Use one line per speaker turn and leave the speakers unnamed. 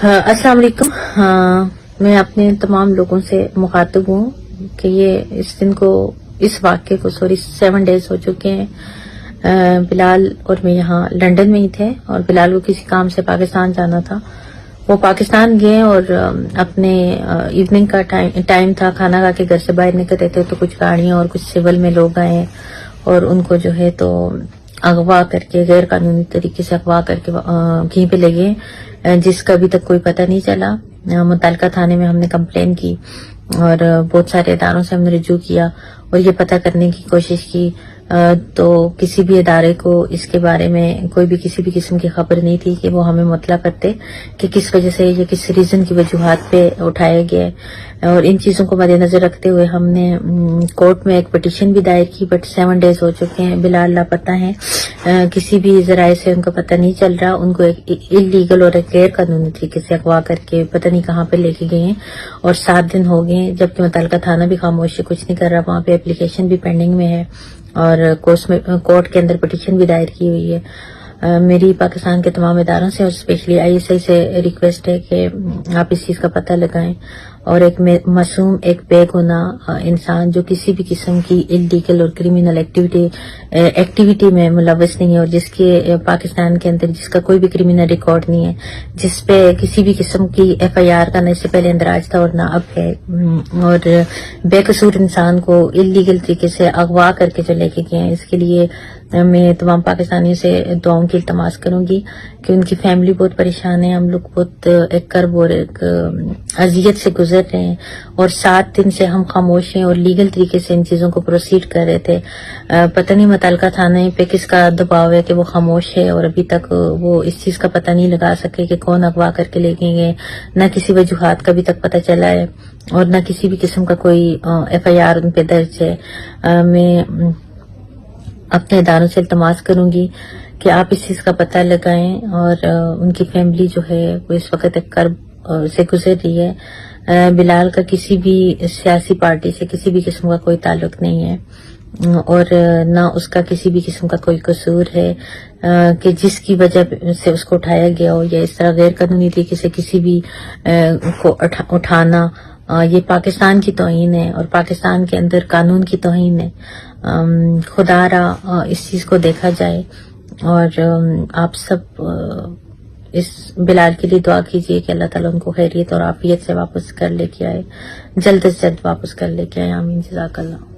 السلام علیکم. میں اپنے تمام لوگوں سے مخاطب ہوں کہ یہ اس دن کو اس واقعے کو 7 days ہو چکے ہیں. بلال اور میں یہاں لندن میں ہی تھے اور بلال کو کسی کام سے پاکستان جانا تھا. وہ پاکستان گئے اور اپنے ایوننگ کا ٹائم تھا, کھانا کھا کے گھر سے باہر نکل رہے تھے تو کچھ گاڑیاں اور کچھ سول میں لوگ آئے اور ان کو جو ہے تو اغوا کر کے, غیر قانونی طریقے سے اغوا کر کے کہیں پہ لے گئے, جس کا ابھی تک کوئی پتہ نہیں چلا. متعلقہ تھانے میں ہم نے کمپلین کی اور بہت سارے اداروں سے ہم نے رجوع کیا اور یہ پتہ کرنے کی کوشش کی, تو کسی بھی ادارے کو اس کے بارے میں کوئی بھی کسی بھی قسم کی خبر نہیں تھی کہ وہ ہمیں مطلع کرتے کہ کس وجہ سے یا کس ریزن کی وجوہات پہ اٹھائے گئے. اور ان چیزوں کو مد نظر رکھتے ہوئے ہم نے کورٹ میں ایک پٹیشن بھی دائر کی, بٹ 7 days ہو چکے ہیں. بلال لاپتہ ہیں, کسی بھی ذرائع سے ان کا پتہ نہیں چل رہا. ان کو ایک انلیگل اور ایک غیر قانونی طریقے سے اغوا کر کے پتہ نہیں کہاں پہ لے کے گئے ہیں اور 7 دن ہو گئے, جبکہ متعلقہ تھانہ بھی خاموشی کچھ نہیں کر رہا. وہاں پہ اپلیکیشن بھی پینڈنگ میں ہے اور کورٹ کے اندر پٹیشن بھی دائر کی ہوئی ہے. میری پاکستان کے تمام اداروں سے اور اسپیشلی ISI سے ریکویسٹ ہے کہ آپ اس چیز کا پتہ لگائیں اور ایک معصوم, ایک بے گناہ انسان جو کسی بھی قسم کی انلیگل اور کرمنل ایکٹیویٹی میں ملوث نہیں ہے اور جس کے پاکستان کے اندر جس کا کوئی بھی کرمنل ریکارڈ نہیں ہے, جس پہ کسی بھی قسم کی FIR کا نہ اس سے پہلے اندراج تھا اور نہ اب ہے, اور بے قصور انسان کو انلیگل طریقے سے اغوا کر کے جو لے کے گئے ہیں, اس کے لیے میں تمام پاکستانیوں سے دعاؤں کی التماس کروں گی کہ ان کی فیملی بہت پریشان ہے. ہم لوگ بہت ایک کرب اور ایک اذیت سے گزر رہے ہیں اور 7 دن سے ہم خاموش ہیں اور لیگل طریقے سے ان چیزوں کو پروسیڈ کر رہے تھے. پتہ نہیں متعلقہ تھانے پہ کس کا دباؤ ہے کہ وہ خاموش ہے اور ابھی تک وہ اس چیز کا پتہ نہیں لگا سکے کہ کون اغوا کر کے لے گئے, نہ کسی وجوہات کا ابھی تک پتہ چلا ہے اور نہ کسی بھی قسم کا کوئی FIR ان پہ درج ہے. میں اپنے اداروں سے التماس کروں گی کہ آپ اس چیز کا پتہ لگائیں اور ان کی فیملی جو ہے وہ اس وقت ایک کرب سے گزر رہی ہے. بلال کا کسی بھی سیاسی پارٹی سے کسی بھی قسم کا کوئی تعلق نہیں ہے اور نہ اس کا کسی بھی قسم کا کوئی قصور ہے کہ جس کی وجہ سے اس کو اٹھایا گیا ہو, یا اس طرح غیر قانونی طریقے سے کسی بھی کو اٹھانا یہ پاکستان کی توہین ہے اور پاکستان کے اندر قانون کی توہین ہے. خدا را اس چیز کو دیکھا جائے اور آپ سب اس بلال کے لیے دعا کیجیے کہ اللہ تعالیٰ ان کو خیریت اور عافیت سے واپس کر لے کے آئے, جلد از جلد واپس کر لے کے آئے. آمین. جزاک اللہ.